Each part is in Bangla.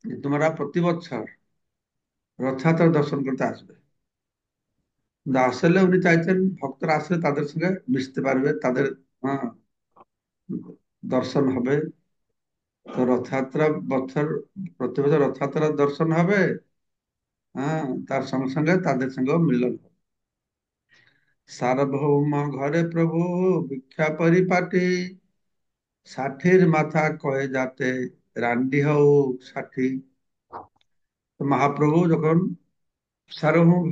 যে তোমরা প্রতি বছর রথযাত্রা দর্শন করতে আসবে। কিন্তু আসলে উনি চাইছেন ভক্তরা আসলে তাদের সঙ্গে মিশতে পারবে, তাদের হ্যাঁ, দর্শন হবে। তো রথযাত্রা বছর প্রতি বছর রথযাত্রার দর্শন হবে, হ্যাঁ, তার সঙ্গে সঙ্গে তাদের সঙ্গেও মিলন হবে। সার্বভৌম ঘরে প্রভু ভিক্ষা পরিপাটি, ষাঠির মাথা কয়ে যাতে রান্ডি হও ষাঠি। তো মহাপ্রভু যখন সার্বভৌম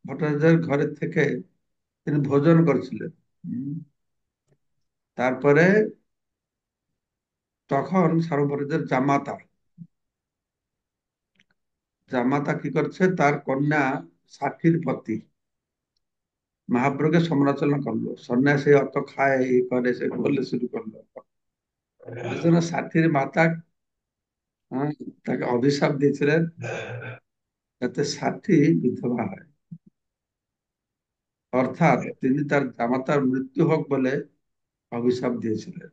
ভট্টাচার্যের ঘরে থেকে তিনি ভোজন করছিলেন, হুম, তারপরে তখন সার্বভৌম ভট্টাচার্যের জামাতা জামাতা কি করছে, তার কন্যা ষাঠির পতি মহাপ্রভুকে সমালোচনা করলো, সন্ন্যাসী অত খায় এই করে সে বললে শুরু করলো। এই জন্য ষাঠির মাতা, হ্যাঁ, তাকে অভিশাপ দিয়েছিলেন যাতে ষাঠি বিধবা হয়। অর্থাৎ তিনি তার জামাতার মৃত্যু হোক বলে অভিশাপ দিয়েছিলেন।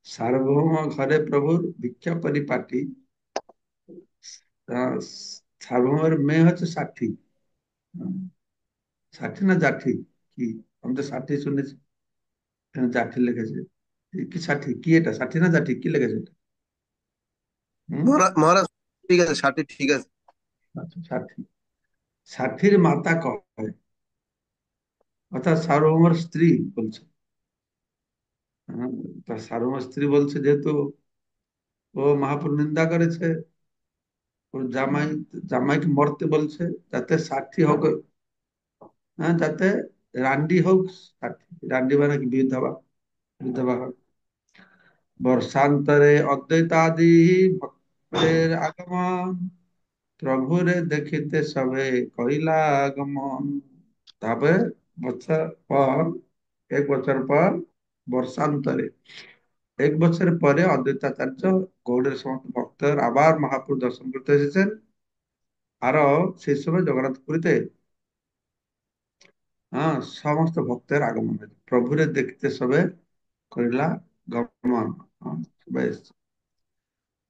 সার্বভৌম ঘরে প্রভুর ভিক্ষা পরিপাটি। আহ, সার্বভৌমের মেয়ে হচ্ছে ষাঠি। হুম, ষাঠি না জাঠি কি? আমি তো ষাঠি শুনেছি, এখানে জাঠি লিখেছে। কি ষাঠি কি, এটা ষাঠি না জাঠি কি লিখেছে এটা? হম। মহারাজ, ঠিক আছে, 60 ঠিক আছে। আচ্ছা, ষাঠি। ষাঠির মাতা কয়, অর্থাৎ সার্বভৌমের স্ত্রী বলছে। হ্যাঁ, তার সার্বভৌমের স্ত্রী বলছে, যেহেতু ও মহাপ্রভু নিন্দা করেছে, ওর জামাইকে মরতে বলছে, যাতে ষাঠি হোক, হ্যাঁ, যাতে রান্ডি হোক ষাঠি। রান্ডি মানে কি? বিধবা, বিধবা হোক। বর্ষান্তরে অদ্বৈতাদি ভক্তের আগমন, প্রভুরে দেখিতে সবে কইলা আগমন। তবে বছর পর, 1 বছর পর, বর্ষান্তরে 1 বছর পরে অদ্বৈতাচার্য গৌড়ের সমস্ত ভক্তর আবার মহাপ্রভু দর্শন করতে এসেছেন। আরো সেই সময় জগন্নাথ পুরীতে, হ্যাঁ, সমস্ত ভক্তের আগমন হয়েছে, প্রভুরে দেখতে সবে করিলা গমন। হ্যাঁ, সবাই এসেছে।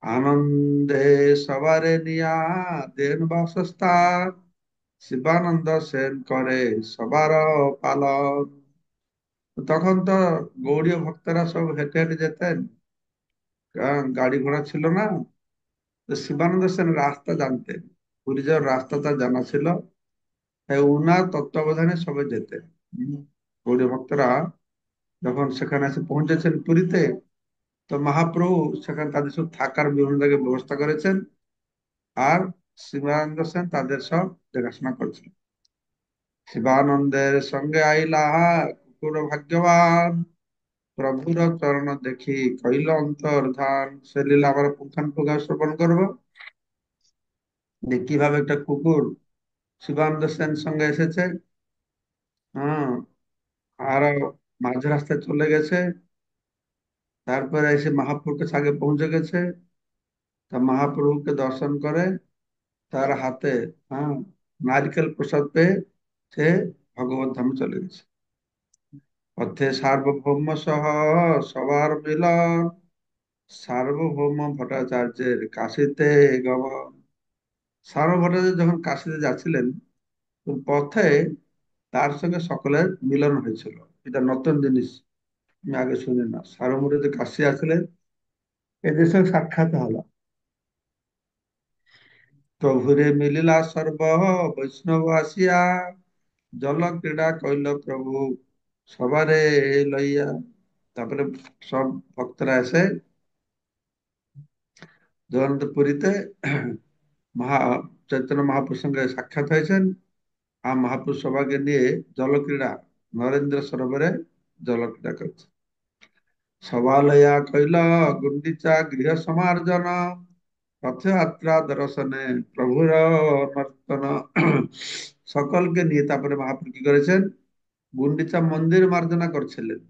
আনন্দে সবারে নিয়া দেন বাসস্থান, শিবানন্দ সেন করে সবার পালন। তখন তো গৌড়ীয় ভক্তরা সব হেঁটে হেঁটে যেতেন, কারণ গাড়ি ঘোড়া ছিল না। তো শিবানন্দ সেন রাস্তা জানতেন, পুরী যাওয়ার রাস্তা তার জানা ছিল, তাই উনার তত্ত্বাবধানে সবাই যেতেন। হম, গৌড়ীয় ভক্তরা যখন সেখানে এসে পৌঁছেছেন পুরীতে, তো মহাপ্রভু সেখানে তাদের সব থাকার বিভিন্ন জায়গায় ব্যবস্থা করেছেন। আর শিবানন্দ সেন তাদের সব দেখাশোনা করছেন। শিবানন্দের সঙ্গে আইলা কুকুর ভাগ্যবান, প্রভুর চরণ দেখি কইল অন্তর্ধান। সে লীলা আমরা পুঙ্খানুপুঙ্খ শ্রবণ করবো, যে কিভাবে একটা কুকুর শিবানন্দ সেন সঙ্গে এসেছে, হ্যাঁ, আর মাঝ রাস্তায় চলে গেছে, তারপরে এসে মহাপ্রভুর কাছে আগে পৌঁছে গেছে। তা মহাপ্রভুকে দর্শন করে তার হাতে, হ্যাঁ, নারকেল প্রসাদ পেয়ে সে ভগবত ধামে চলে গেছে। পথে সার্বভৌম সহ সবার মিলন, সার্বভৌম ভট্টাচার্যের কাশিতে গমন। সার্বভৌম ভট্টাচার্য যখন কাশিতে যাচ্ছিলেন, তো পথে তার সঙ্গে সকলের মিলন হয়েছিল। এটা নতুন জিনিস, আমি আগে শুনি না। সার্বভৌম যে কাশি আসলেন, এদের সঙ্গে সাক্ষাৎ হলো। প্রভুরে মিলিলা সর্ব বৈষ্ণব আসিয়া, জল ক্রীড়া কইল প্রভু সবারে লইয়া। তারপরে সব ভক্তরা এসে জগন্নাথ পুরীতে মহা চৈতন্য মহাপ্রভুর সঙ্গে সাক্ষাৎ হয়েছেন। আর মহাপ্রভু সবাইকে নিয়ে জলক্রীড়া, নরেন্দ্র সরোবরে জলক্রীড়া করছে। সভা লইয়া কইল গুন্ডিচা গৃহ সমার্জন, রথযাত্রা দর্শনে প্রভুর নর্তন। সকলকে নিয়ে তারপরে মহাপ্রভু কি করেছেন, গুন্ডিচা মন্দির মার্জনা করছিলেন।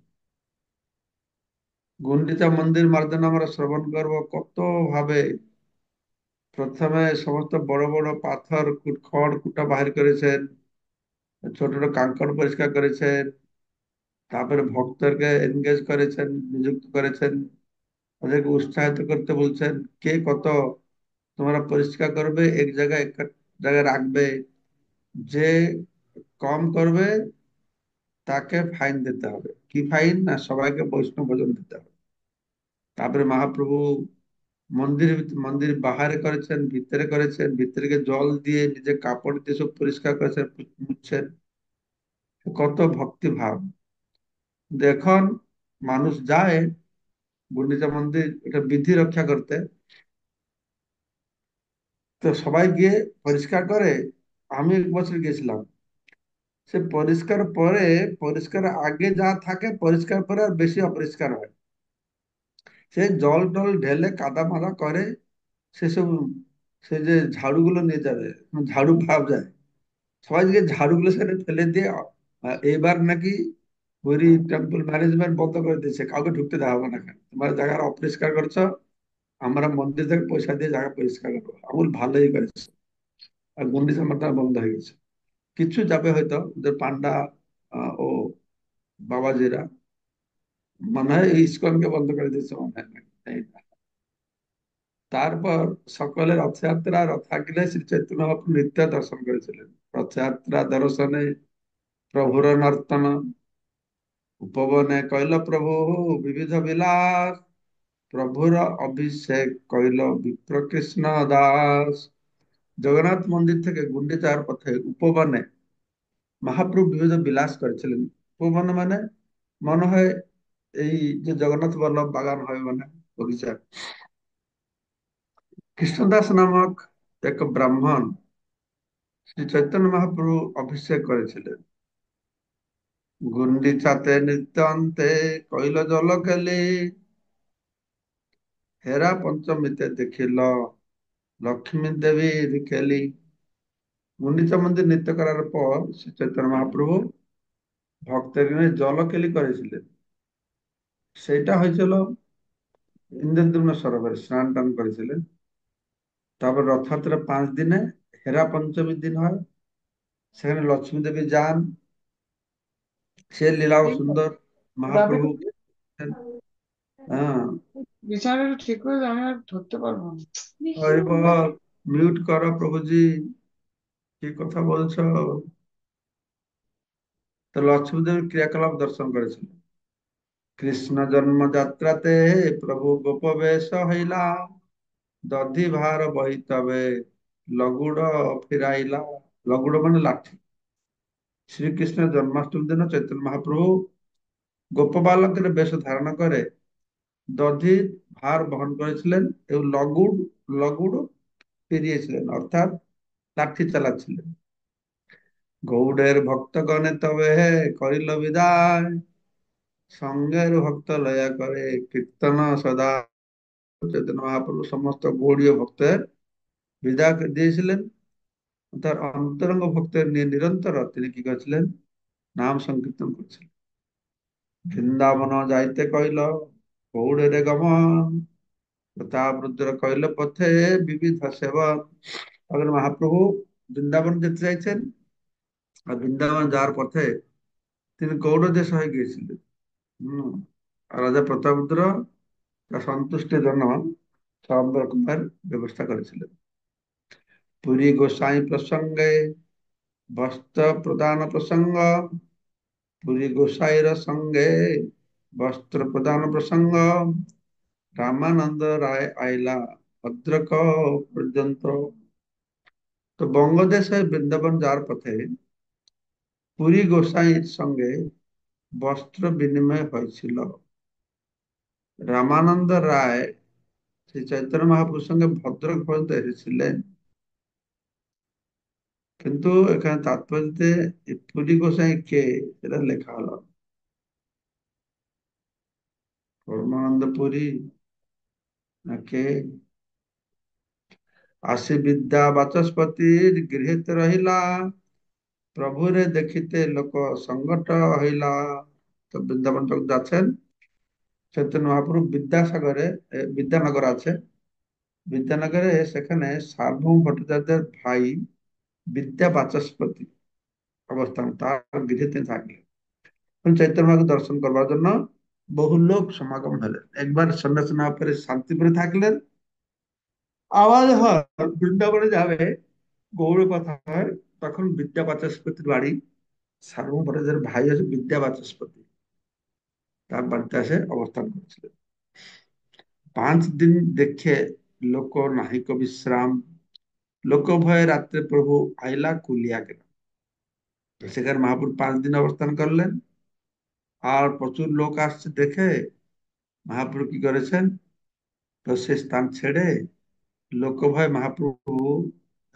গুন্ডিচা মন্দির মার্জনা আমরা শ্রবণ করব কত ভাবে। প্রথমে সমস্ত বড় বড় পাথর খড় কুটা বাহির করেছেন, ছোট ছোট কাঙ্কর পরিষ্কার করেছেন, তারপরে ভক্তকে এনগেজ করেছেন, নিযুক্ত করেছেন, ওদেরকে উৎসাহিত করতে বলছেন, কে কত তোমরা পরিষ্কার করবে, এক জায়গায় এক জায়গায় রাখবে। যে কম করবে তাকে ফাইন দিতে হবে। কি ফাইন? না, সবাইকে বৈষ্ণব ভোজন দিতে হবে। তারপরে মহাপ্রভু মন্দির মন্দির বাহারে করেছেন, ভিতরে করেছেন, ভিতরে জল দিয়ে নিজে কাপড় দিয়ে সব পরিষ্কার করেছেন, মুছছেন। কত ভক্তি ভাব! এখন মানুষ যায় গুন্ডিচা মন্দির এটা বিধি রক্ষা করতে, তো সবাই গিয়ে পরিষ্কার করে। আমি এক বছর গেছিলাম। সে পরিষ্কার পরে, পরিষ্কার আগে যা থাকে পরিষ্কার পরে আর বেশি অপরিষ্কার হয়। সে জল টল ঢেলে কাদা মাদা করে সেসব। সে যে ঝাড়ুগুলো নিয়ে যাবে, ঝাড়ু ভাব যায়। সবাই যে ঝাড়ুগুলো সেটা ফেলে দিয়ে এবার নাকি পুরী টেম্পল ম্যানেজমেন্ট বন্ধ করে দিয়েছে, কাউকে ঢুকতে দেওয়া হবে না। কেন তোমরা জায়গা অপরিষ্কার করছো, আমরা মন্দির থেকে পয়সা দিয়ে জায়গা পরিষ্কার করবো। আমুল ভালোই করেছে। আর গুন্ডিচা মাতা বন্ধ হয়ে গেছে। কিছু যাবে হয়তো ওদের পান্ডা ও বাবাজিরা, মনে হয় এই ইস্কনকে বন্ধ করে দিয়েছে মনে হয়। এই না। তারপর সকলে রথযাত্রা, রথ আগলে শ্রী চৈতন্য মহাপ্রভু নিত্য দর্শন করেছিলেন। রথযাত্রা দর্শনে প্রভুর নর্তন, উপবনে কইল প্রভু বিবিধ বিলাস, প্রভুর অভিষেক কইল বিপ্র কৃষ্ণ দাস। জগন্নাথ মন্দির থেকে গুন্ডিচার পথে উপবনে মহাপ্রভু বিবিধ বিলাস করেছিলেন। উপবনে মানে মনে হয় এই যে জগন্নাথ বল্লভ বাগান হয়, মানে বগিচা। কৃষ্ণদাস নামক এক ব্রাহ্মণ শ্রী চৈতন্য মহাপ্রভু অভিষেক করেছিলেন। গুন্ডিচাতে নিত্যান্তে কইল জল কেলি, হেরা পঞ্চমীতে দেখিল লক্ষ্মী দেবীর খেলি। গুন্ডিচা মন্দির নৃত্য করার পর শ্রী চৈতন্য মহাপ্রভু ভক্তের নিয়ে জলকেলি করেছিলেন। সেটা হয়েছিল ইন্দ্রদ্যুম্ন সরোবরে স্নান টান করেছিলেন। তারপর রথযাত্রা 5 দিনে হেরা পঞ্চমীর দিন হয়, সেখানে লক্ষ্মী দেবী যান। সে লীলাও ঠিক সুন্দর। যাবে মহাপ্রভু, কোথায়? হ্যাঁ। বিছানাটা ঠিক করে দে, আমি আর ধরতে পারবো না। হরি বল। মিউট করো প্রভুজি, কি কথা বলছো? তো লক্ষ্মী দেবীর ক্রিয়াকলাপ দর্শন করেছিল। কৃষ্ণ জন্ম যাত্রাতে প্রভু গোপ বেশ হইলা, দধি ভার বহিতবে লগুড় ফিরাইলা। লগুড় মানে লাঠি। শ্রীকৃষ্ণের জন্মাষ্টমী দিন চৈতন্য মহাপ্রভু গোপ বালকের বেশ ধারণ করে দধির ভার বহন করেছিলেন এবং লগুড় লগুড় ফিরিয়েছিলেন, অর্থাৎ লাঠি চালাচ্ছিলেন। গৌড়ের ভক্তগণে তবে হে করিল বিদায়, সঙ্গের ভক্ত লয়া করে কীর্তন সদা। চৈতন্য মহাপ্রভু সমস্ত গৌড়ীয় ভক্তের বিদায় দিয়েছিলেন। তার অন্তরঙ্গ ভক্তের নিয়ে নিরন্তর তিনি কি করেছিলেন? নাম সংকীর্তন করছিলেন। বৃন্দাবন যাইতে কইল গৌড়ের গমন, প্রতাপরুদ্র কইল পথে বিবিধ সেবন। তখন মহাপ্রভু বৃন্দাবন যেতে চাইছেন, আর বৃন্দাবন যাওয়ার পথে তিনি গৌড় দেশ হয়ে গিয়েছিলেন। হম। আর রাজা প্রতাপরুদ্র তার সন্তুষ্টির জন্য সব রকমের ব্যবস্থা করেছিলেন। পুরী গোসাই প্রসঙ্গে বস্ত্র প্রদান প্রসঙ্গ, পুরী গোসাইর সঙ্গে বস্ত্র প্রদান প্রসঙ্গ, রামানন্দ রায় আইলা ভদ্রক পর্যন্ত। তো বঙ্গদেশ হয়ে বৃন্দাবন যাওয়ার পথে পুরী গোসাইর সঙ্গে বস্ত্র বিনিময় হয়েছিল। রামানন্দ রায় শ্রী চৈতন্য মহাপ্রভুর সঙ্গে ভদ্রক পর্যন্ত এসেছিলেন। কিন্তু এখানে তাৎপর্যতে এই পুরী গোসাই কে সেটা লেখা হলো। পরমানন্দ পুরী না কে? আসি বিদ্যা বাচস্পতির গৃহীত রহিলা, প্রভুরে দেখিতে লোক সংকট হইলা। তো বৃন্দাবন যখন যাচ্ছেন চৈতন্য মহাপ্রভু বিদ্যাসাগরে, বিদ্যানগর আছে, বিদ্যানগরে সেখানে সার্বভৌম ভট্টাচার্যের ভাই বিদ্যা বাচস্পতি অবস্থান, তার গৃহে তিনি থাকলেন। চৈতন্য মহাপ্রভু দর্শন করবার জন্য বহু লোক সমাগম হলেন। একবার সন্ন্যাসী না পেরে শান্তিপুরে থাকলেন, আবার যখন বৃন্দাবনে যাবে, গৌড় কথা হয়, তখন বিদ্যা বাচস্পতির বাড়ি, সার্বভৌমরাজের ভাই হচ্ছে বিদ্যা বাচস্পতি, তার বাড়িতে এসে অবস্থান করেছিলেন। 5 দিন দেখে লোক নাহিক বিশ্রাম, লোক ভয়ে রাত্রে প্রভু আইলা কুলিয়া গেল। সেখানে মহাপুর 5 দিন অবস্থান করলেন। আর প্রচুর লোক আসছে দেখে মহাপ্রভু কি করেছেন, তো সে স্থান ছেড়ে, লোক ভয় মহাপ্রভু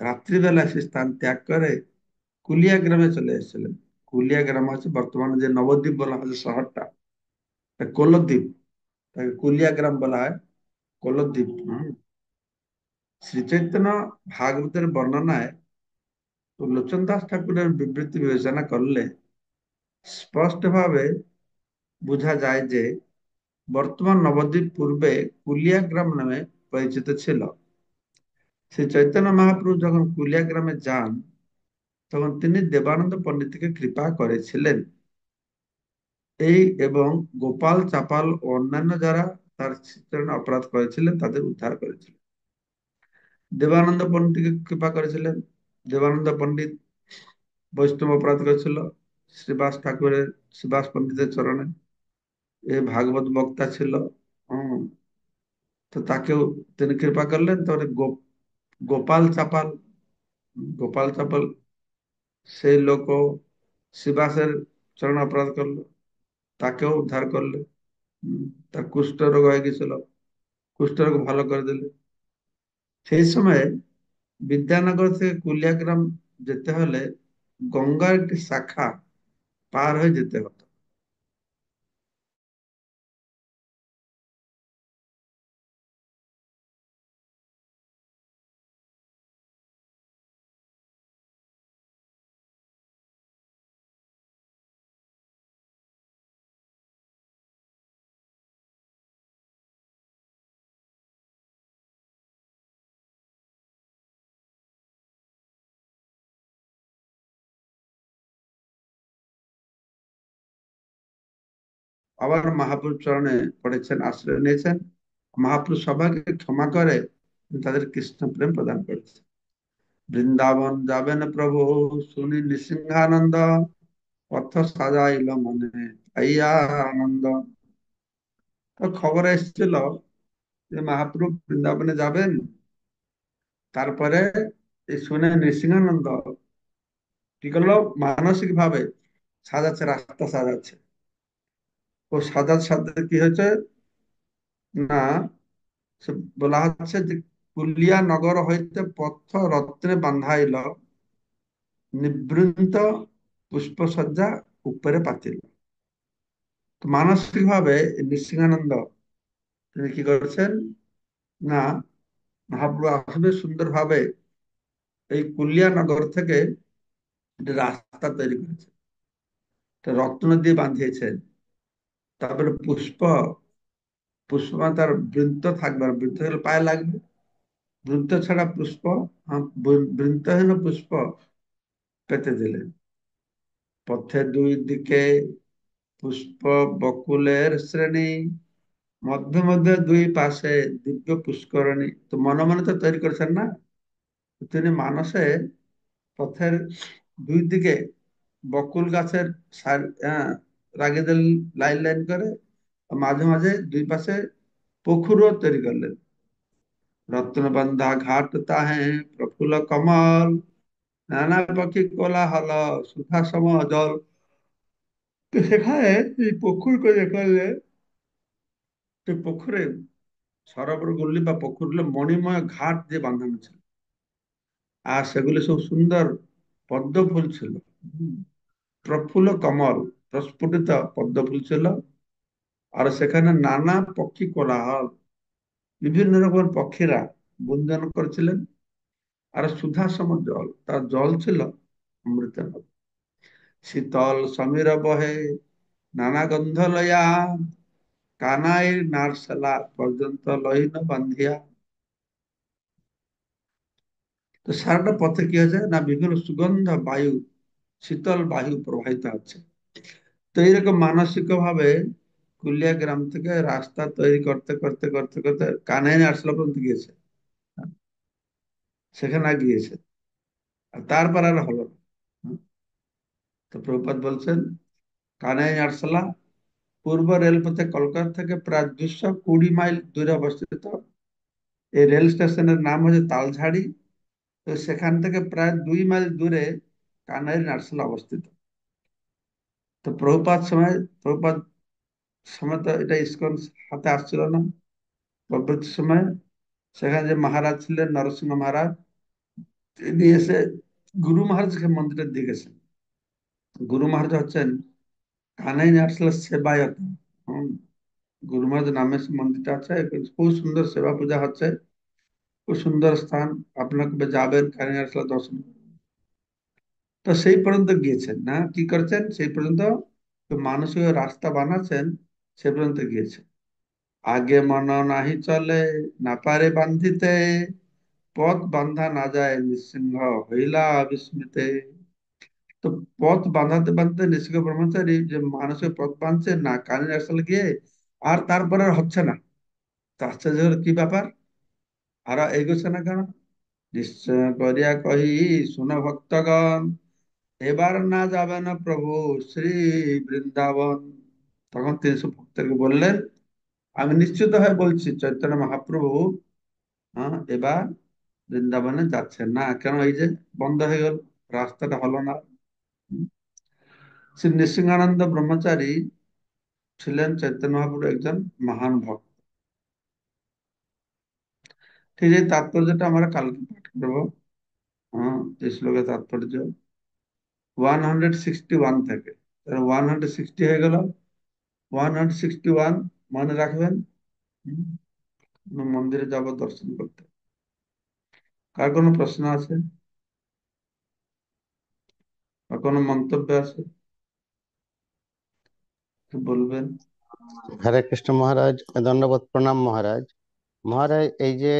রাত্রিবেলা সে স্থান ত্যাগ করে কুলিয়া গ্রামে চলে এসেছিলেন। কুলিয়া গ্রাম হচ্ছে বর্তমানে যে নবদ্বীপ বলা হচ্ছে শহরটা, এটা কোলদ্বীপ, তাকে কুলিয়া গ্রাম বলা হয়, কোলদ্বীপ। শ্রী চৈতন্য ভাগবতের বর্ণনায় তো লোচন দাস ঠাকুরের বিবৃতি বিবেচনা করলে স্পষ্টভাবে বোঝা যায় যে বর্তমান নবদ্বীপ পূর্বে কুলিয়া গ্রাম নামে পরিচিত ছিল। শ্রী চৈতন্য মহাপ্রভু যখন কুলিয়া গ্রামে যান, তখন তিনি দেবানন্দ পণ্ডিতকে কৃপা করেছিলেন। এই এবং গোপাল চাপাল ও অন্যান্য যারা তার চরণে অপরাধ করেছিলেন তাদের উদ্ধার করেছিলেন। দেবানন্দ পণ্ডিতকে কৃপা করেছিলেন। দেবানন্দ পণ্ডিত বৈষ্ণব অপরাধ করেছিল শ্রীবাস ঠাকুরের, শ্রীবাস পণ্ডিতের চরণে। এ ভাগবত বক্তা ছিল। হম তো তাকেও তিনি কৃপা করলেন। তারপরে গোপাল চাপাল, গোপাল চাপাল সেই লোকও শ্রীবাসের চরণে অপরাধ করলো, তাকেও উদ্ধার করলে। হম, তার কুষ্ঠ রোগ হয়ে গেছিল, কুষ্ঠ রোগ ভালো করে দিলে। সেই সময় বিদ্যানগর থেকে কুলিয়াগ্রাম যেতে হলে গঙ্গার একটি শাখা পার হয়ে যেতে হতো। আবার মহাপুর চরণে পড়েছেন, আশ্রয় নিয়েছেন। মহাপুরুষ সবাইকে ক্ষমা করে তাদের কৃষ্ণ প্রেম প্রদান করেছে। বৃন্দাবন যাবেন প্রভু শুনি নৃসিংহানন্দ, পথ সাজাইল মনে আইয়া আনন্দ। তো খবর এসেছিল যে মহাপ্রভু বৃন্দাবনে যাবেন। তারপরে এই শুনে নৃসিংহানন্দ কি করলো, মানসিক ভাবে সাজাচ্ছে, রাস্তা সাজাচ্ছে। ও সাজার সাথে কি হয়েছে না, সে বলা হচ্ছে যে কুলিয়া নগর হইতে পথ রত্নে বান্ধাইল, নিবৃন্ত পুষ্পসজ্জা উপরে পাতিল। তো মানসিক ভাবে নৃসিংহানন্দ তিনি কি করেছেন না, মহাপ্রভু আসবে সুন্দর ভাবে এই কুলিয়া নগর থেকে একটা রাস্তা তৈরি করেছেন, একটা রত্ন দিয়ে বাঁধিয়েছেন। তারপরে পুষ্প, পুষ্প মানে তার বৃন্ত থাকবে, আর বৃন্ত হলে পায়ে লাগবে। বৃন্ত ছাড়া পুষ্প, বৃন্তহীন পুষ্প পেতে দিলেন। পথে দুই দিকে পুষ্প বকুলের শ্রেণী, মধ্যে মধ্যে দুই পাশে দিব্য পুষ্করণী। তো মনে মনে তো তৈরি করেছেন না, তিনি মানসে পথের দুই দিকে বকুল গাছের লাগিয়ে দিলেন লাইন লাইন করে। মাঝে মাঝে দুই পাশে পুকুরও তৈরি করলেন। রত্নবন্ধা ঘাট তাহে প্রফুল্ল কমল, নানা পাখি কোলাহল সুধা সম জল। তো সেখানে এই পুকুর করে করলে, সেই পুকুরে সরোবরগুলি বা পুকুরগুলো মণিময় ঘাট দিয়ে বাঁধানো ছিল। আর সেগুলি সব সুন্দর পদ্ম ফুল ছিল। হুম, প্রফুল্ল কমল, প্রস্ফুটিত পদ্ম ফুল ছিল। আর সেখানে নানা পক্ষী কোলাহল, বিভিন্ন রকমের পক্ষীরা গুঞ্জন করেছিলেন। আর সুধাসম জল, তার জল ছিল অমৃতের মতো। শীতল সমীর বহে নানা গন্ধ লয়া, কানাই নারসালা পর্যন্ত লইন বান্ধিয়া। তো সারাটা পথে কি হয়েছে না, বিভিন্ন সুগন্ধ বায়ু, শীতল বায়ু প্রবাহিত হচ্ছে। তো এইরকম মানসিক ভাবে কুলিয়া গ্রাম থেকে রাস্তা তৈরি করতে করতে করতে করতে কানাই নারসালা পর্যন্ত গিয়েছে। সেখানে গিয়েছে, আর তারপর আর হলো না। হুম। তো প্রভুপাদ বলছেন কানাই আরসালা পূর্ব রেলপথে কলকাতা থেকে প্রায় 220 মাইল দূরে অবস্থিত। এই রেল স্টেশনের নাম হচ্ছে তালঝাড়ি। তো সেখান থেকে প্রায় 2 মাইল দূরে কানাই নার্সলা অবস্থিত। তো প্রভুপাদ সময় তো এটা ইসকন হাতে আসছিল না পরবর্তী সময়। সেখানে যে মহারাজ ছিলেন নরসিংহ মহারাজ, তিনি এসে গুরু মহারাজকে মন্দিরে দিয়ে গেছেন। গুরু মহারাজ হচ্ছেন কানাই নার্সলা সেবায়ত। হম, গুরু মহারাজ নামে সে মন্দিরটা আছে, খুব সুন্দর সেবা পূজা হচ্ছে, খুব সুন্দর স্থান। আপনারা কবে যাবেন কানাই নার্সলা দর্শন করবেন। তো সেই পর্যন্ত গিয়েছেন না, কি করছেন সেই পর্যন্ত, তো মানসিক রাস্তা বানাচ্ছেন, সে পর্যন্ত গিয়েছেন। আগে মন নাহি চলে, না পারে বান্ধিতে, পথ বান্ধা না যায় নিঃসিংহ হইলা বিস্মিতে। তো পথ বাঁধাতে বাঁধতে নিঃসিংহ ব্রহ্মচারী যে মানুষের পথ বাঁধছে না কানে আসলে গিয়ে, আর তারপরে আর হচ্ছে না। তো আশ্চর্য হলো, কি ব্যাপার, আর এগোচ্ছে না কেন? নিশ্চয় করিয়া কহি শুনো ভক্তগণ, এবার না যাবে না প্রভু শ্রী বৃন্দাবন। তখন 300 ভক্তকে বললেন, আমি নিশ্চিত হয়ে বলছি চৈতন্য মহাপ্রভু, হ্যাঁ, এবার বৃন্দাবনে যাচ্ছেন না। কেন? এই যে বন্ধ হয়ে গেল, রাস্তাটা হলো না। হুম। শ্রী নৃসিংহানন্দ ব্রহ্মচারী ছিলেন চৈতন্য মহাপ্রভুর একজন মহান ভক্ত। ঠিক এই তাৎপর্যটা আমরা কালকে পাঠ করবো। হ্যাঁ, এই শ্লোকের তাৎপর্য 161 থেকে 160 হয়ে গেল। 161 মনে রাখবেন। হুম, মন্দিরে যাব দর্শন করতে। কার কোনো প্রশ্ন আছে বা কোনো মন্তব্য আছে, কি বলবেন? হরে কৃষ্ণ মহারাজ, দণ্ডবত প্রণাম মহারাজ। মহারাজ, এই যে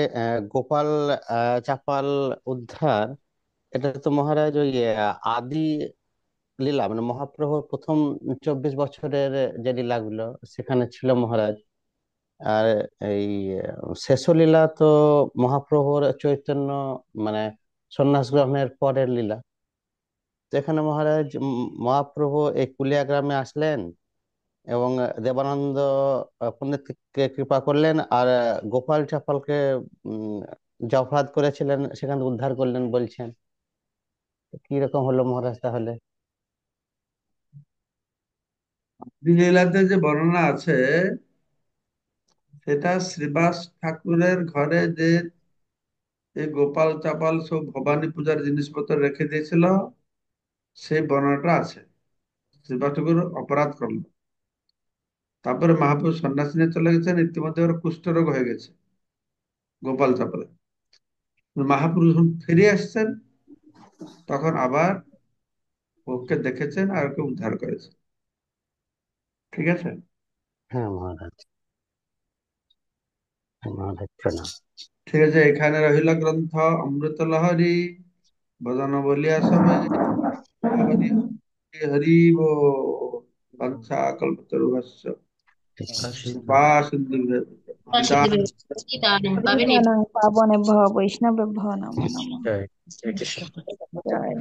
গোপাল চাপাল উদ্ধার, এটা তো মহারাজ ওই আদি লীলা, মানে মহাপ্রভুর প্রথম 24 বছরের যে লীলাগুলো সেখানে ছিল মহারাজ। আর এই শেষ লীলা তো মহাপ্রভুর চৈতন্য, মানে সন্ন্যাস গ্রহণের পরের লীলা। তো এখানে মহারাজ মহাপ্রভু এই কুলিয়া গ্রামে আসলেন এবং দেবানন্দ পণ্ডিতকে কৃপা করলেন, আর গোপাল চাপালকে উম, যে অপরাধ করেছিলেন সেখান থেকে উদ্ধার করলেন বলছেন। তো কি রকম হলো মহারাজ তাহলে? লীলাতে যে বর্ণনা আছে, সেটা শ্রীবাস ঠাকুরের ঘরে যে এই গোপাল চাপাল সব ভবানী পূজার জিনিসপত্র রেখে দিয়েছিল, সেই বর্ণনাটা আছে। শ্রীবাস ঠাকুর অপরাধ করলো, তারপরে মহাপ্রভু সন্ন্যাসী নিয়ে চলে গেছেন, ইতিমধ্যে ওর কুষ্ঠরোগ হয়ে গেছে গোপাল চাপালের। মহাপ্রভু যখন ফিরে আসছেন, তখন আবার ওকে দেখেছেন আর ওকে উদ্ধার করেছেন। ঠিক আছে। হ্যাঁ মহারাজ, হ্যাঁ মহারাজ, প্রণাম। ঠিক আছে, এখানে রহিল গ্রন্থ অমৃত লহরী, ভজন বলিয়া সবে হরি হরি হরি বল। বাঞ্ছা কল্পতরুভ্যশ্চ ঠিক আছে। কৃপা সিন্ধু নিতাই পতিতানাং পাবনেভ্যো বৈষ্ণবেভ্যো নমো নমঃ। জয় জয় কৃষ্ণ। জয়।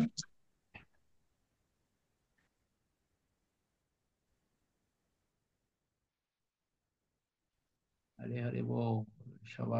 হরে হরে বল সবার।